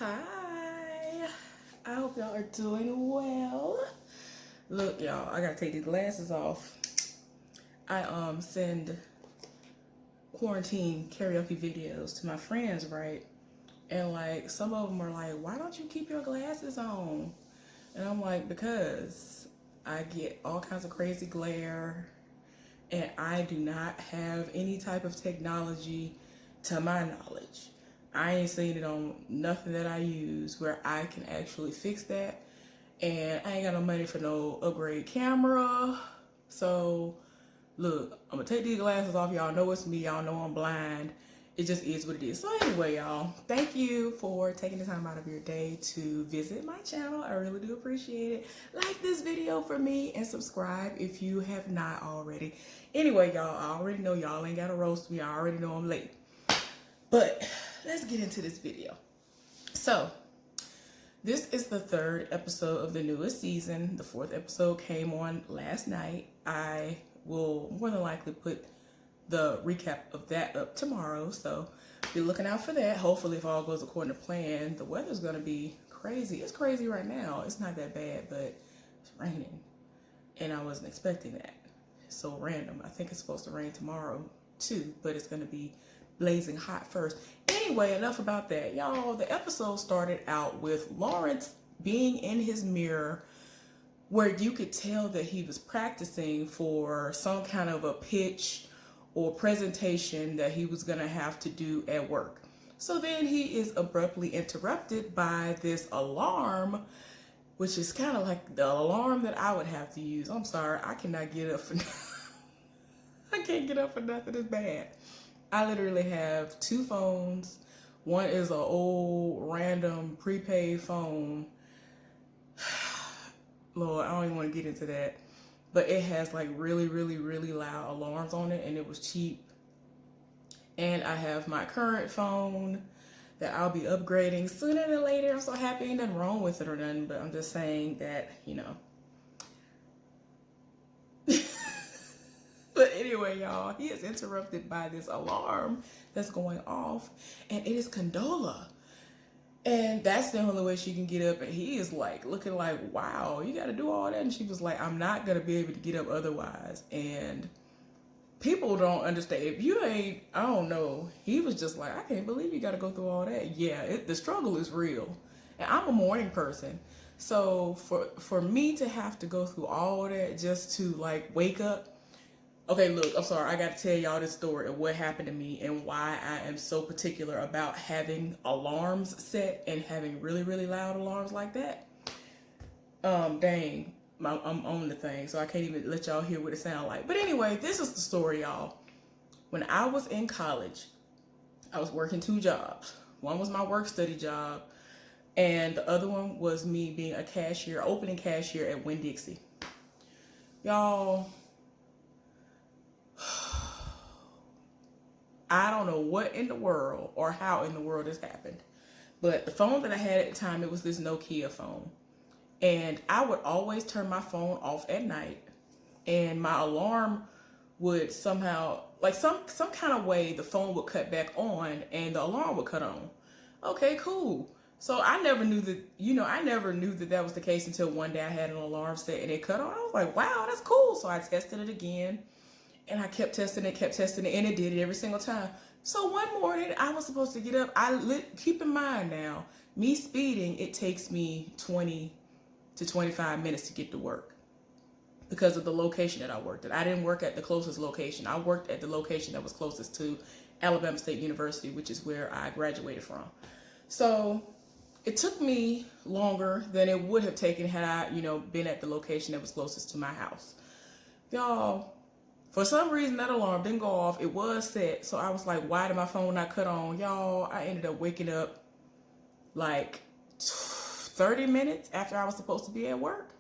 Hi, I hope y'all are doing well. Look, y'all, I gotta take these glasses off. I send quarantine karaoke videos to my friends, right? And like some of them are like, "Why don't you keep your glasses on?" And I'm like, "Because I get all kinds of crazy glare, and I do not have any type of technology to my knowledge. I ain't seen it on nothing that I use where I can actually fix that. And I ain't got no money for no upgrade camera. So look, I'm gonna take these glasses off. Y'all know it's me. Y'all know I'm blind. It just is what it is. So anyway, y'all, thank you for taking the time out of your day to visit my channel. I really do appreciate it. Like this video for me and subscribe if you have not already. Anyway, y'all, I already know y'all ain't gotta roast me. I already know I'm late. But let's get into this video. So this is the third episode of the newest season. The fourth episode came on last night. I will more than likely put the recap of that up tomorrow, so be looking out for that. Hopefully, if all goes according to plan. The weather's gonna be crazy. It's crazy right now. It's not that bad, but it's raining, and I wasn't expecting that. It's so random. I think it's supposed to rain tomorrow too, but it's gonna be blazing hot first. Anyway, enough about that. Y'all, the episode started out with Lawrence being in his mirror where you could tell that he was practicing for some kind of a pitch or presentation that he was gonna have to do at work. So then he is abruptly interrupted by this alarm, which is kind of like the alarm that I would have to use. I'm sorry, I cannot get up for I can't get up for nothing as bad. I literally have two phones. One is an old random prepaid phone. Lord, I don't even want to get into that. But it has like really, really, really loud alarms on it, and it was cheap. And I have my current phone that I'll be upgrading sooner than later. I'm so happy, ain't nothing wrong with it or nothing, but I'm just saying that, you know. But anyway, y'all, he is interrupted by this alarm that's going off, and it is Condola. And that's the only way she can get up. And he is like looking like, wow, you got to do all that. And she was like, I'm not going to be able to get up otherwise. And people don't understand. If you ain't, I don't know. He was just like, I can't believe you got to go through all that. Yeah, the struggle is real. And I'm a morning person. So for me to have to go through all that just to like wake up. Okay, look, I'm sorry. I got to tell y'all this story of what happened to me and why I am so particular about having alarms set and having really, really loud alarms like that. Dang, I'm on the thing, so I can't even let y'all hear what it sounds like. But anyway, this is the story, y'all. When I was in college, I was working two jobs. One was my work study job, and the other one was me being a cashier, opening cashier at Winn-Dixie. Y'all, I don't know what in the world or how in the world this happened, but the phone that I had at the time, it was this Nokia phone. And I would always turn my phone off at night, and my alarm would somehow, like some kind of way, the phone would cut back on and the alarm would cut on. Okay, cool. So I never knew that, I never knew that that was the case until one day I had an alarm set and it cut on. I was like, wow, that's cool. So I tested it again. And I kept testing it, and it did it every single time. So one morning, I was supposed to get up. Keep in mind now, me speeding, it takes me 20 to 25 minutes to get to work because of the location that I worked at. I didn't work at the closest location. I worked at the location that was closest to Alabama State University, which is where I graduated from. So it took me longer than it would have taken had I, been at the location that was closest to my house. Y'all, for some reason, that alarm didn't go off. It was set. So I was like, why did my phone not cut on? Y'all, I ended up waking up like 30 minutes after I was supposed to be at work.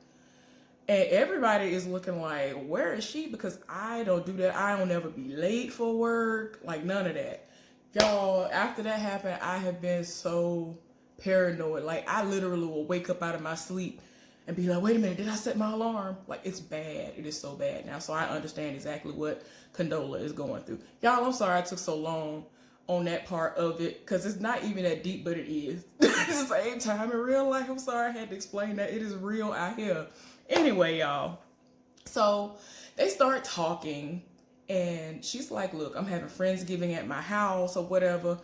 And everybody is looking like, where is she? Because I don't do that. I don't ever be late for work. Like none of that. Y'all, after that happened, I have been so paranoid. Like I literally will wake up out of my sleep and be like, wait a minute, did I set my alarm? Like, it's bad. It is so bad now. So I understand exactly what Condola is going through. Y'all, I'm sorry I took so long on that part of it because it's not even that deep, but it is. at the same time in real life. I'm sorry I had to explain that. It is real out here. Anyway, y'all. So they start talking, and she's like, look, I'm having Friendsgiving at my house or whatever.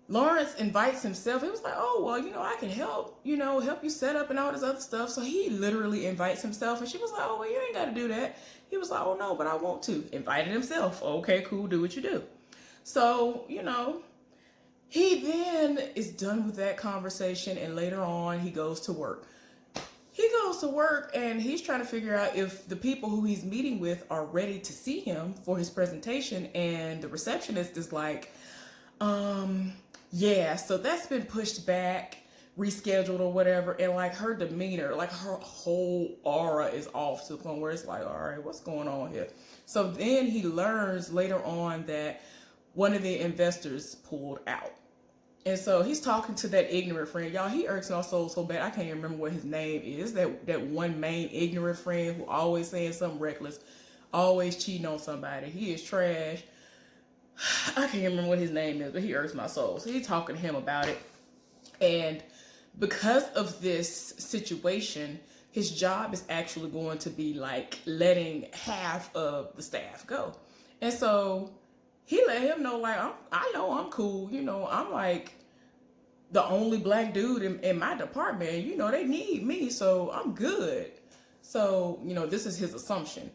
Lawrence invites himself. He was like, oh, well, I can help, help you set up and all this other stuff. So he literally invites himself. And she was like, oh, well, you ain't got to do that. He was like, oh, no, but I want to. Invited himself. Okay, cool. Do what you do. So, he then is done with that conversation. And later on, he goes to work. He goes to work and he's trying to figure out if the people who he's meeting with are ready to see him for his presentation. And the receptionist is like, yeah, so that's been pushed back, rescheduled or whatever. And like her demeanor, like her whole aura is off to the point where it's like, all right, what's going on here? So then he learns later on that one of the investors pulled out. And so he's talking to that ignorant friend. Y'all, he irks my soul so bad. I can't even remember what his name is. That one main ignorant friend who always saying something reckless, always cheating on somebody. He is trash. I can't remember what his name is, but he irks my soul. So he's talking to him about it. And because of this situation, his job is actually going to be like letting half of the staff go. And so he let him know, like, I know I'm cool. I'm like the only black dude in my department. They need me, so I'm good. So, this is his assumption.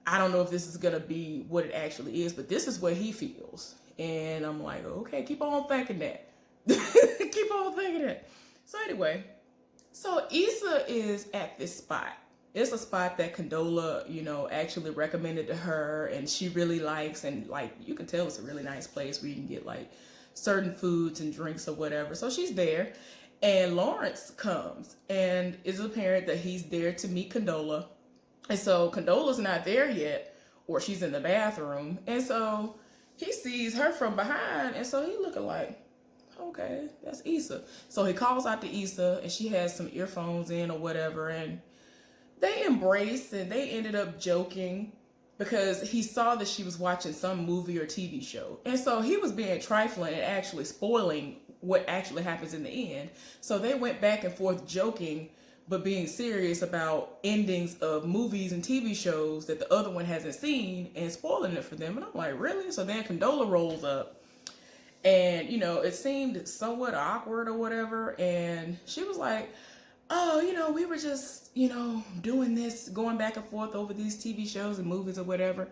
I don't know if this is going to be what it actually is, but this is what he feels. And I'm like, okay, keep on thinking that. Keep on thinking that. So anyway, so Issa is at this spot. It's a spot that Condola, actually recommended to her and she really likes. And like, you can tell it's a really nice place where you can get like certain foods and drinks or whatever. So she's there and Lawrence comes and it's apparent that he's there to meet Condola. And so Condola's not there yet, or she's in the bathroom. And so he sees her from behind. And so he looking like, okay, that's Issa. So he calls out to Issa and she has some earphones in or whatever. And they embraced and they ended up joking because he saw that she was watching some movie or TV show. And so he was being trifling and actually spoiling what actually happens in the end. So they went back and forth joking, but being serious about endings of movies and TV shows that the other one hasn't seen and spoiling it for them. And I'm like, really? So then Condola rolls up and, it seemed somewhat awkward or whatever. And she was like, oh, we were just, doing this, going back and forth over these TV shows and movies or whatever.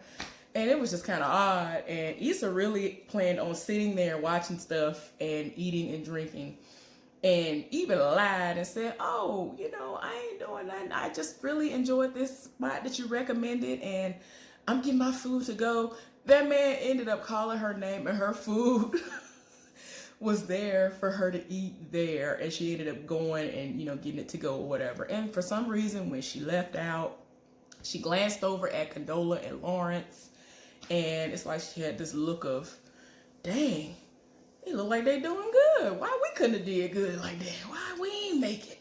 And it was just kind of odd. And Issa really planned on sitting there watching stuff and eating and drinking. And even lied and said, oh, I ain't doing nothing. I just really enjoyed this spot that you recommended and I'm getting my food to go. That man ended up calling her name and her food was there for her to eat there. And she ended up going and, getting it to go or whatever. And for some reason, when she left out, she glanced over at Condola and Lawrence. And it's like she had this look of, dang, they look like they doing good. Why we couldn't have did good like that? Why we ain't make it?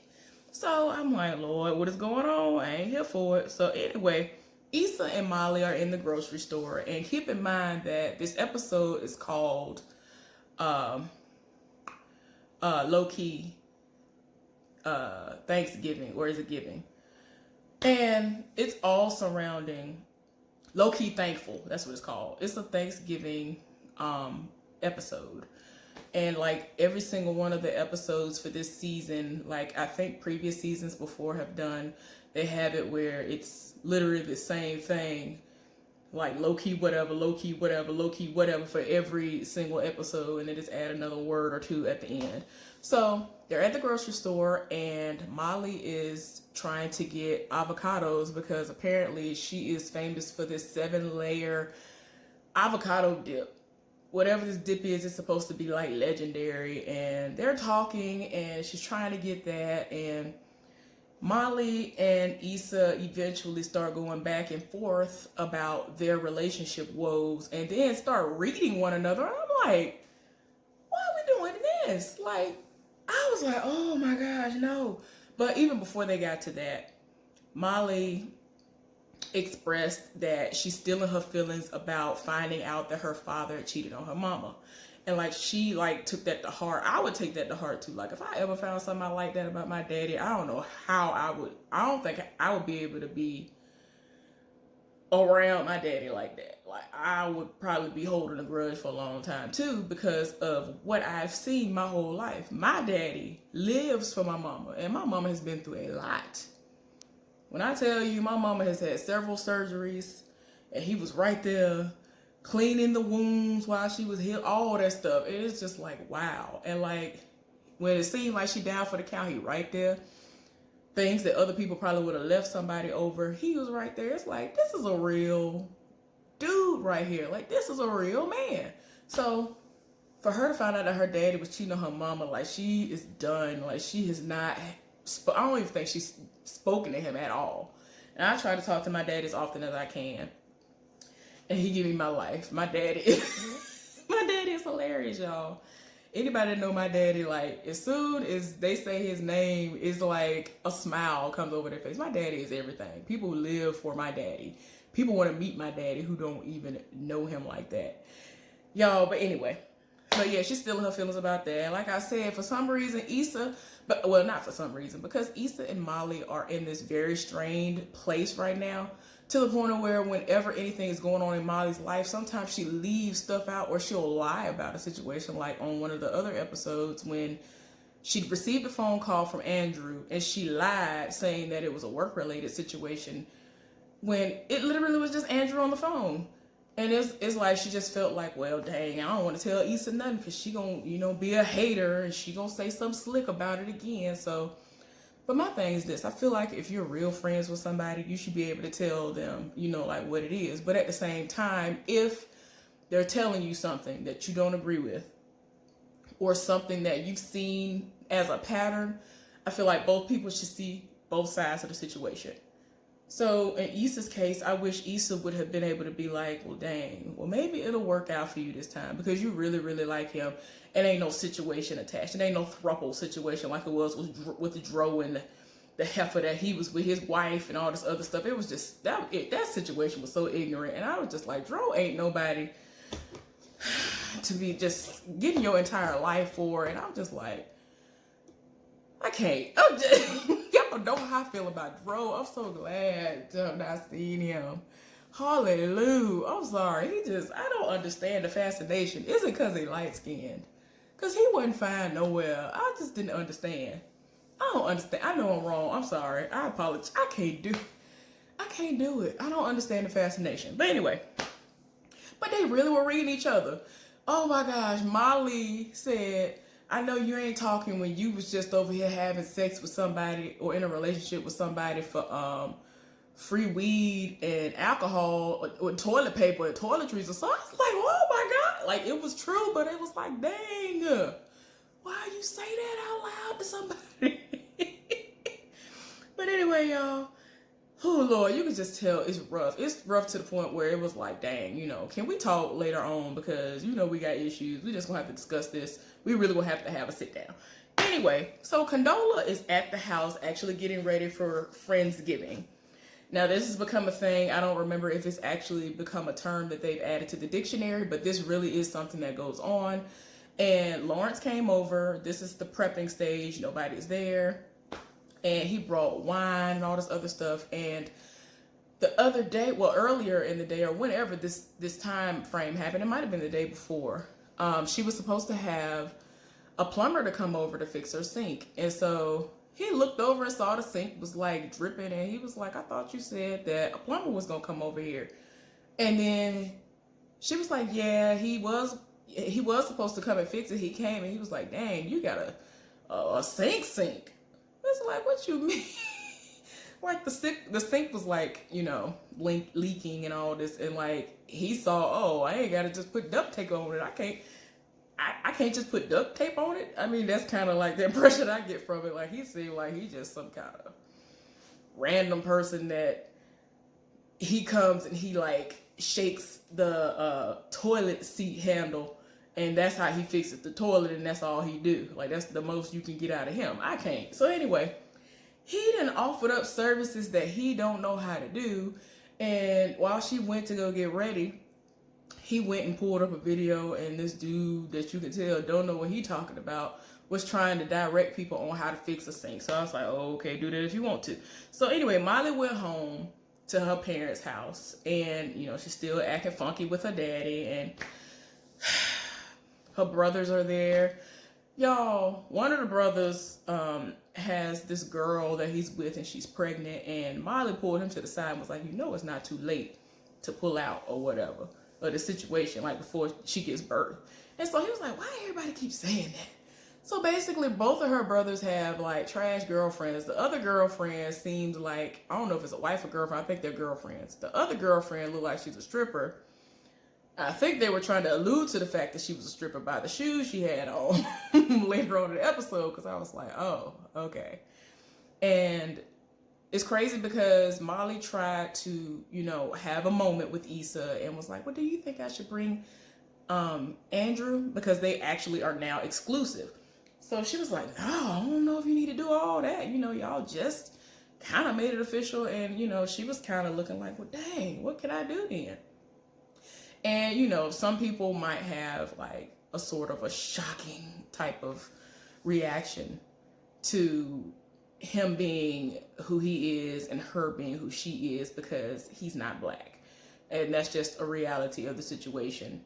So I'm like, Lord, what is going on? I ain't here for it. So anyway, Issa and Molly are in the grocery store. And keep in mind that this episode is called Low-Key Thanksgiving, or is it Giving? And it's all surrounding Low-Key Thankful. That's what it's called. It's a Thanksgiving episode. And like every single one of the episodes for this season, like I think previous seasons before have done, they have it where it's literally the same thing, like low-key whatever, low-key whatever, low-key whatever for every single episode, and they just add another word or two at the end. So they're at the grocery store and Molly is trying to get avocados because apparently she is famous for this 7-layer avocado dip. Whatever this dip is, it's supposed to be like legendary. And they're talking and she's trying to get that. And Molly and Issa eventually start going back and forth about their relationship woes and then start reading one another. And I'm like, why are we doing this? Like, I was like, oh my gosh, no. But even before they got to that, Molly expressed that she's still in her feelings about finding out that her father cheated on her mama. And like she like took that to heart. I would take that to heart too. Like if I ever found something like that about my daddy, I don't know how I don't think I would be able to be around my daddy like that. Like I would probably be holding a grudge for a long time too, because of what I've seen my whole life. My daddy lives for my mama, and my mama has been through a lot. When I tell you, my mama has had several surgeries, and he was right there cleaning the wounds while she was healed, all that stuff. It's just like, wow. And like when it seemed like she down for the count, he right there. Things that other people probably would have left somebody over, he was right there. It's like, this is a real dude right here. Like, this is a real man. So for her to find out that her daddy was cheating on her mama, like, she is done. Like, she has not, I don't even think she's spoken to him at all. And I try to talk to my dad as often as I can. And he give me my life. My daddy is hilarious, y'all. Anybody that know my daddy, like, as soon as they say his name, it's like a smile comes over their face. My daddy is everything. People live for my daddy. People want to meet my daddy who don't even know him like that. Y'all, but anyway. So yeah, she's still in her feelings about that. And like I said, for some reason, Issa, well, not for some reason, because Issa and Molly are in this very strained place right now. To the point of where whenever anything is going on in Molly's life, sometimes she leaves stuff out or she'll lie about a situation. Like on one of the other episodes when she received a phone call from Andrew and she lied saying that it was a work-related situation when it literally was just Andrew on the phone. And it's like she just felt like, well, dang, I don't want to tell Issa nothing because she gonna, be a hater and she gonna say something slick about it again. So, but my thing is this. I feel like if you're real friends with somebody, you should be able to tell them, like what it is. But at the same time, if they're telling you something that you don't agree with or something that you've seen as a pattern, I feel like both people should see both sides of the situation. So in Issa's case, I wish Issa would have been able to be like, well, dang, well, maybe it'll work out for you this time because you really, really like him. And ain't no situation attached. It ain't no throuple situation like it was with Dro and the heifer that he was with his wife and all this other stuff. It was just, that situation was so ignorant. And I was just like, Dro ain't nobody to be just getting your entire life for. And I'm just like, I can't. Y'all know how I feel about Dro. I'm so glad to have not seen him. Hallelujah. I'm sorry. I don't understand the fascination. Is it because he light skinned? Because he wasn't fine nowhere. I just didn't understand. I don't understand. I know I'm wrong. I'm sorry. I apologize. I can't do it. I don't understand the fascination. But anyway. But they really were reading each other. Oh my gosh. Molly said, I know you ain't talking when you was just over here having sex with somebody or in a relationship with somebody for free weed and alcohol or toilet paper and toiletries or something. I was like, oh my God. Like, it was true, but it was like, dang, why you say that out loud to somebody? But anyway, y'all, oh Lord, you can just tell it's rough. It's rough to the point where it was like, dang, can we talk later on? Because, we got issues. We just gonna have to discuss this. We really gonna have to have a sit down. Anyway, so Condola is at the house actually getting ready for Friendsgiving. Now, this has become a thing. I don't remember if it's actually become a term that they've added to the dictionary, but this really is something that goes on. And Lawrence came over. This is the prepping stage. Nobody's there. And he brought wine and all this other stuff. And the other day, well, earlier in the day or whenever this time frame happened, it might have been the day before, she was supposed to have a plumber to come over to fix her sink. And so he looked over and saw the sink was like dripping, and he was like, I thought you said that a plumber was gonna come over here. And then she was like, yeah, he was supposed to come and fix it. He came and he was like, dang, you got a sink. It's like, what you mean? Like the sink was like, leaking and all this, and like he saw, oh, I ain't gotta just put duct tape on it. I can't just put duct tape on it. I mean, that's kind of like the impression I get from it. Like, he seemed like he just some kind of random person that he comes and he like shakes the toilet seat handle, and that's how he fixes the toilet, and that's all he do. Like, that's the most you can get out of him. I can't. So anyway, he done offered up services that he don't know how to do, and while she went to go get ready, he went and pulled up a video, and this dude that you can tell don't know what he talking about was trying to direct people on how to fix a sink. So I was like, oh, okay, do that if you want to. So anyway, Molly went home to her parents' house, and you know, she's still acting funky with her daddy, and her brothers are there. Y'all, one of the brothers has this girl that he's with, and she's pregnant, and Molly pulled him to the side and was like, you know, it's not too late to pull out or whatever, or the situation, like before she gives birth. And so he was like, why everybody keep saying that? So basically, both of her brothers have like trash girlfriends. The other girlfriend seems like, I don't know if it's a wife or girlfriend, I think they're girlfriends. The other girlfriend looked like she's a stripper. I think they were trying to allude to the fact that she was a stripper by the shoes she had on later on in the episode, because I was like, oh, okay. And it's crazy because Molly tried to, you know, have a moment with Issa and was like, well, do you think I should bring Andrew? Because they actually are now exclusive. So she was like, no, I don't know if you need to do all that. You know, y'all just kind of made it official. And, you know, she was kind of looking like, well, dang, what can I do then? And, you know, some people might have like a sort of a shocking type of reaction to him being who he is and her being who she is because he's not black. And that's just a reality of the situation.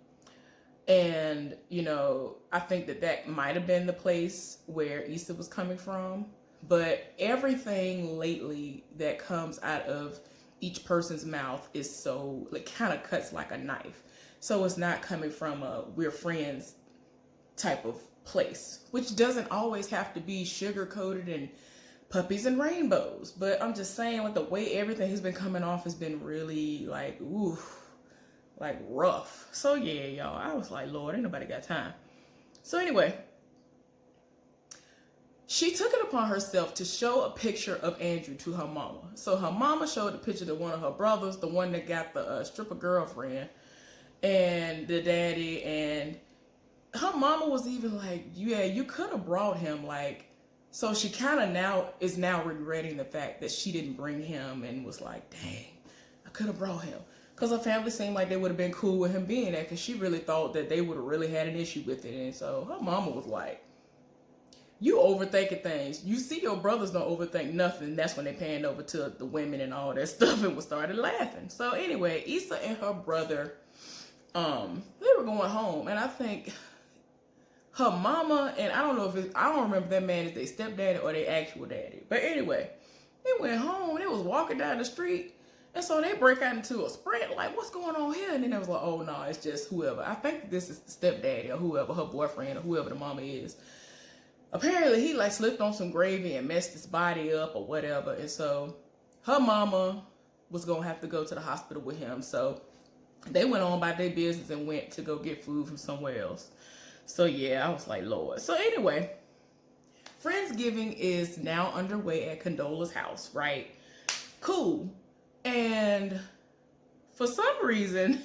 And, you know, I think that that might have been the place where Issa was coming from. But everything lately that comes out of each person's mouth is so, like, kind of cuts like a knife. So it's not coming from a we're friends type of place, which doesn't always have to be sugar coated and puppies and rainbows. But I'm just saying, like, the way everything has been coming off has been really like, ooh, like rough. So yeah, y'all, I was like, Lord, ain't nobody got time. So anyway, she took it upon herself to show a picture of Andrew to her mama. So her mama showed the picture to one of her brothers, the one that got the stripper girlfriend, and the daddy. And her mama was even like, yeah, you could have brought him. Like, so she kind of is now regretting the fact that she didn't bring him, and was like, dang, I could have brought him. Because her family seemed like they would have been cool with him being there, because she really thought that they would have really had an issue with it. And so her mama was like, you overthinking things. You see your brothers don't overthink nothing. That's when they panned over to the women and all that stuff and started laughing. So anyway, Issa and her brother, they were going home. And I think her mama, and I don't know if I don't remember that man as their stepdaddy or their actual daddy. But anyway, they went home. They was walking down the street. And so they break out into a sprint, like, what's going on here? And then they was like, oh, no, it's just whoever. I think this is the stepdaddy or whoever, her boyfriend or whoever the mama is. Apparently, he, like, slipped on some gravy and messed his body up or whatever. And so her mama was going to have to go to the hospital with him. So they went on by their business and went to go get food from somewhere else. So, yeah, I was like, Lord. So, anyway, Friendsgiving is now underway at Condola's house, right? Cool. And for some reason,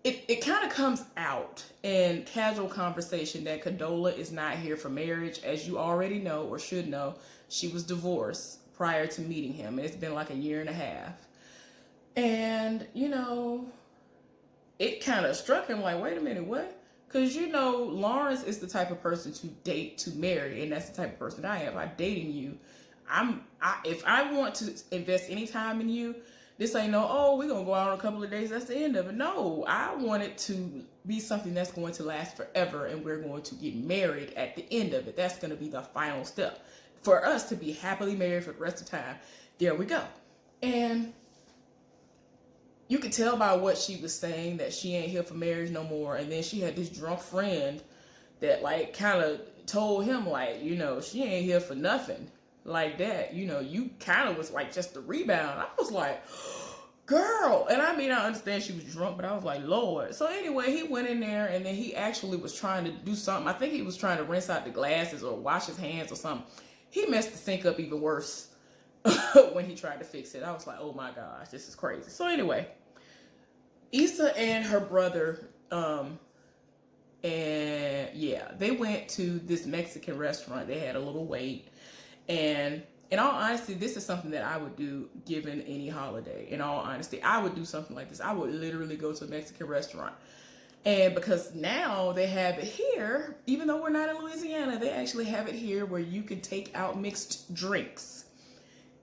it kind of comes out in casual conversation that Condola is not here for marriage. As you already know or should know, she was divorced prior to meeting him. It's been like a year and a half. And, you know, it kind of struck him like, wait a minute, what? Because, you know, Lawrence is the type of person to date to marry. And that's the type of person I am. I'm dating you. If I want to invest any time in you, this ain't no, oh, we're going to go out on a couple of days, that's the end of it. No, I want it to be something that's going to last forever, and we're going to get married at the end of it. That's going to be the final step for us to be happily married for the rest of the time. There we go. And you could tell by what she was saying that she ain't here for marriage no more. And then she had this drunk friend that, like, kind of told him, like, you know, she ain't here for nothing. Like that, you know, you kind of was like just the rebound. I was like, girl. And I mean, I understand she was drunk, but I was like, Lord. So anyway, he went in there, and then he actually was trying to do something. I think he was trying to rinse out the glasses or wash his hands or something. He messed the sink up even worse when he tried to fix it. I was like, oh my gosh, this is crazy. So anyway, Issa and her brother, and yeah, they went to this Mexican restaurant. They had a little wait. And in all honesty, this is something that I would do given any holiday. In all honesty, I would do something like this. I would literally go to a Mexican restaurant. And because now they have it here, even though we're not in Louisiana, they actually have it here where you can take out mixed drinks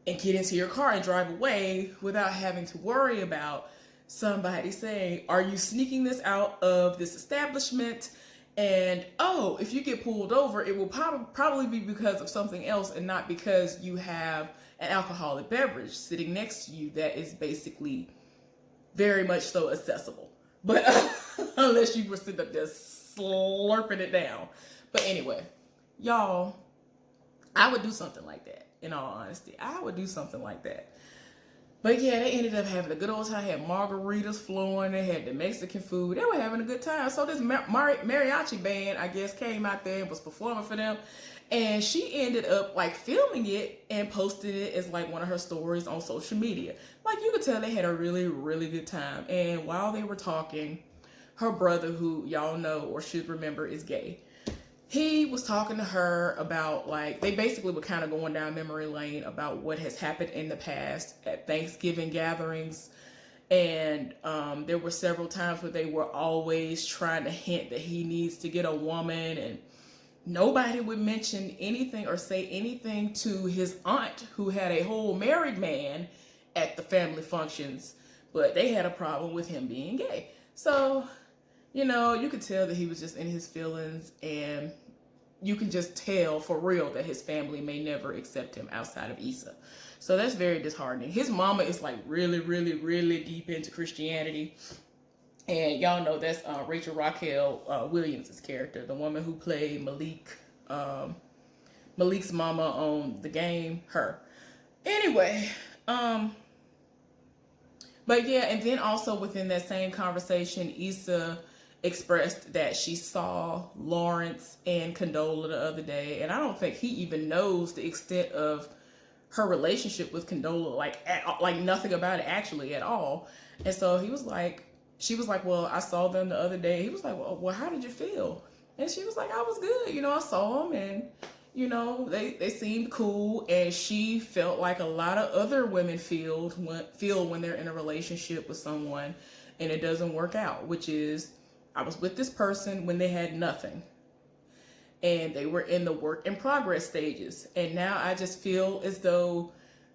and get into your car and drive away without having to worry about somebody saying, are you sneaking this out of this establishment? And oh, if you get pulled over, it will probably be because of something else and not because you have an alcoholic beverage sitting next to you that is basically very much so accessible. But unless you were sitting up there slurping it down. But anyway, y'all, I would do something like that. In all honesty, I would do something like that. But yeah, they ended up having a good old time. They had margaritas flowing. They had the Mexican food. They were having a good time. So this mariachi band, I guess, came out there and was performing for them. And she ended up like filming it and posted it as like one of her stories on social media. Like you could tell they had a really, really good time. And while they were talking, her brother, who y'all know or should remember is gay, he was talking to her about like, they basically were kind of going down memory lane about what has happened in the past at Thanksgiving gatherings. And there were several times where they were always trying to hint that he needs to get a woman, and nobody would mention anything or say anything to his aunt who had a whole married man at the family functions, but they had a problem with him being gay. So, you know, you could tell that he was just in his feelings, and you can just tell for real that his family may never accept him outside of Issa. So that's very disheartening. His mama is like really, really, really deep into Christianity. And y'all know that's Rachel Raquel Williams' character, the woman who played Malik's mama on The Game, her. Anyway, but yeah, and then also within that same conversation, Issa expressed that she saw Lawrence and Condola the other day, and I don't think he even knows the extent of her relationship with Condola, like nothing about it actually at all. And so she was like, well, I saw them the other day. He was like, well, how did you feel? And she was like, I was good. You know, I saw them, and you know, they seemed cool. And she felt like a lot of other women feel when they're in a relationship with someone and it doesn't work out, which is, I was with this person when they had nothing and they were in the work in progress stages. And now I just feel as though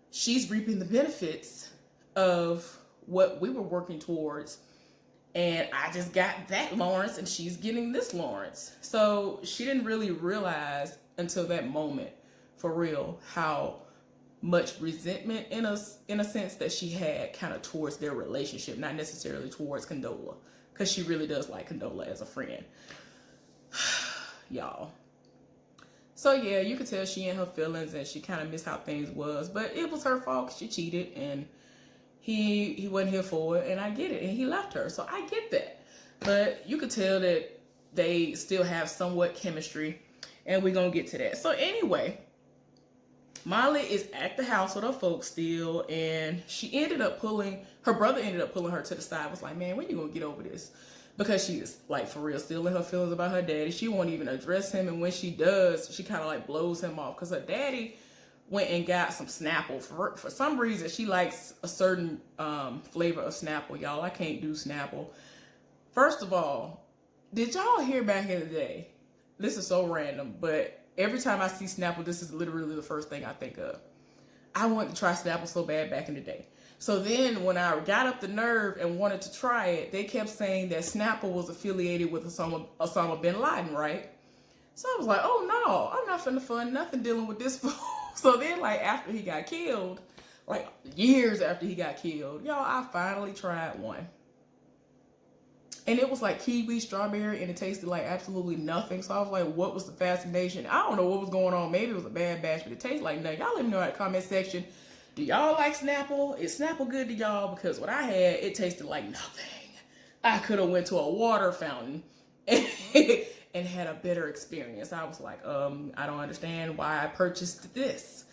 she's reaping the benefits of what we were working towards. And I just got that Lawrence and she's getting this Lawrence. So she didn't really realize until that moment, for real, how much resentment in a sense that she had kind of towards their relationship, not necessarily towards Condola, because she really does like Condola as a friend. Y'all. So yeah, you could tell she in her feelings and she kind of missed how things was, but it was her fault because she cheated and he wasn't here for it, and I get it, and he left her, so I get that. But you could tell that they still have somewhat chemistry, and we're gonna get to that. So anyway, Molly is at the house with her folks still, and her brother ended up pulling her to the side, was like, man, when you gonna get over this? Because she is like, for real, still in her feelings about her daddy. She won't even address him, and when she does, she kind of like blows him off, because her daddy went and got some Snapple. For some reason, she likes a certain flavor of Snapple, y'all. I can't do Snapple. First of all, did y'all hear back in the day? This is so random, but every time I see Snapple, this is literally the first thing I think of. I wanted to try Snapple so bad back in the day. So then when I got up the nerve and wanted to try it, they kept saying that Snapple was affiliated with Osama bin Laden, right? So I was like, oh no, I'm not finna fund nothing dealing with this fool. So then, like, after he got killed, like years after he got killed, y'all, I finally tried one. And it was like kiwi, strawberry, and it tasted like absolutely nothing. So I was like, what was the fascination? I don't know what was going on. Maybe it was a bad batch, but it tastes like nothing. Y'all let me know in the comment section. Do y'all like Snapple? Is Snapple good to y'all? Because what I had, it tasted like nothing. I could have went to a water fountain and had a better experience. I was like, I don't understand why I purchased this.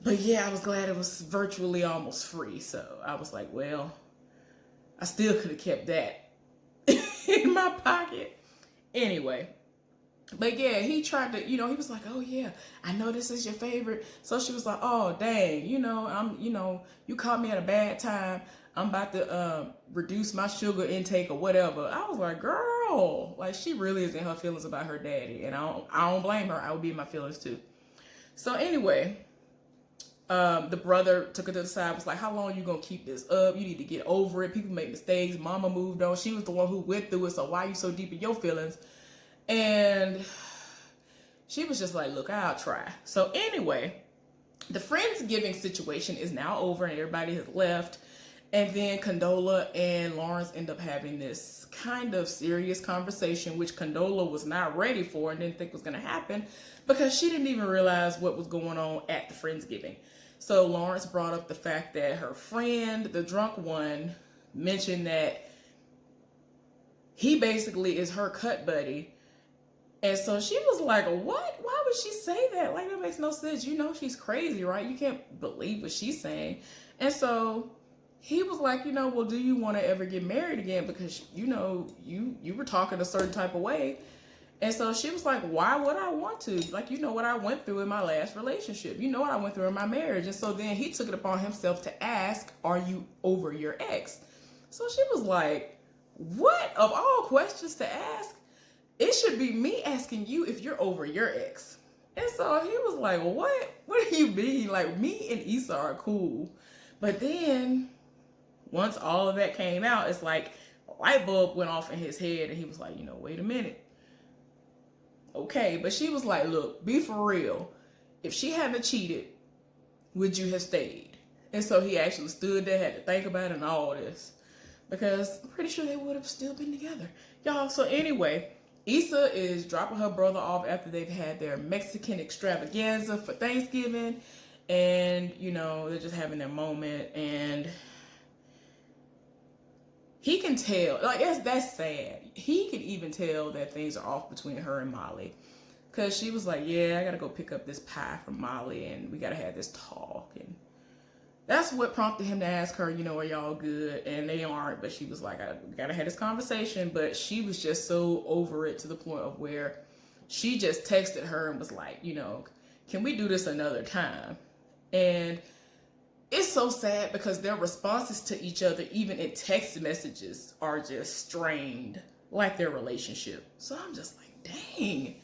But yeah, I was glad it was virtually almost free. So I was like, well, I still could have kept that in my pocket. Anyway, But yeah, he tried to, he was like, oh yeah, I know this is your favorite. So she was like, oh dang, you caught me at a bad time. I'm about to reduce my sugar intake or whatever. I was like, girl, like she really is in her feelings about her daddy. And I don't blame her. I would be in my feelings too. So anyway, the brother took her to the side, was like, how long you gonna keep this up? You need to get over it. People make mistakes. Mama moved on. She was the one who went through it. So why are you so deep in your feelings? And she was just like, look, I'll try. So anyway, the Friendsgiving situation is now over and everybody has left. And then Condola and Lawrence end up having this kind of serious conversation, which Condola was not ready for and didn't think was going to happen because she didn't even realize what was going on at the Friendsgiving. So Lawrence brought up the fact that her friend, the drunk one, mentioned that he basically is her cut buddy. And so she was like, what? Why would she say that? Like, that makes no sense. You know she's crazy, right? You can't believe what she's saying. And so he was like, well, do you want to ever get married again? Because, you were talking a certain type of way. And so she was like, why would I want to? Like, you know what I went through in my last relationship. You know what I went through in my marriage. And so then he took it upon himself to ask, are you over your ex? So she was like, what? Of all questions to ask? It should be me asking you if you're over your ex. And so he was like, what? What do you mean? Like, me and Issa are cool. But then once all of that came out, it's like a light bulb went off in his head and he was like, wait a minute. Okay, but she was like, look, be for real. If she hadn't cheated, would you have stayed? And so he actually stood there, had to think about it and all this. Because I'm pretty sure they would have still been together. Y'all, so anyway, Issa is dropping her brother off after they've had their Mexican extravaganza for Thanksgiving. And, they're just having their moment. And he can tell, like, that's sad. He can even tell that things are off between her and Molly. Because she was like, yeah, I got to go pick up this pie from Molly. And we got to have this talk. And that's what prompted him to ask her, are y'all good? And they aren't, but she was like, I gotta have this conversation. But she was just so over it to the point of where she just texted her and was like, can we do this another time? And it's so sad because their responses to each other, even in text messages, are just strained, like their relationship. So I'm just like, dang,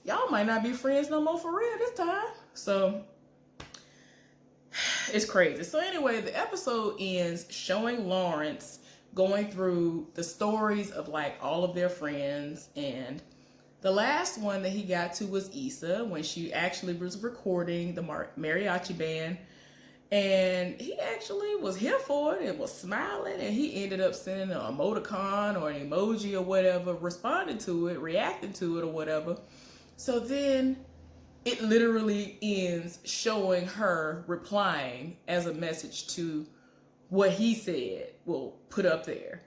y'all might not be friends no more for real this time. So it's crazy. So anyway, the episode ends showing Lawrence going through the stories of like all of their friends. And the last one that he got to was Issa, when she actually was recording the mariachi band. And he actually was here for it and was smiling. And he ended up sending an emoticon or an emoji or whatever, responding to it, reacting to it or whatever. So then it literally ends showing her replying as a message to what he said, well, put up there.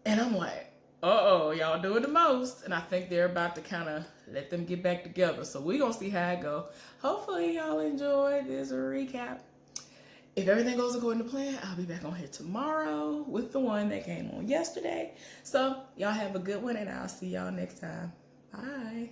And I'm like, uh-oh, y'all doing the most. And I think they're about to kind of let them get back together. So we're going to see how it go. Hopefully y'all enjoyed this recap. If everything goes according to plan, I'll be back on here tomorrow with the one that came on yesterday. So y'all have a good one and I'll see y'all next time. Bye.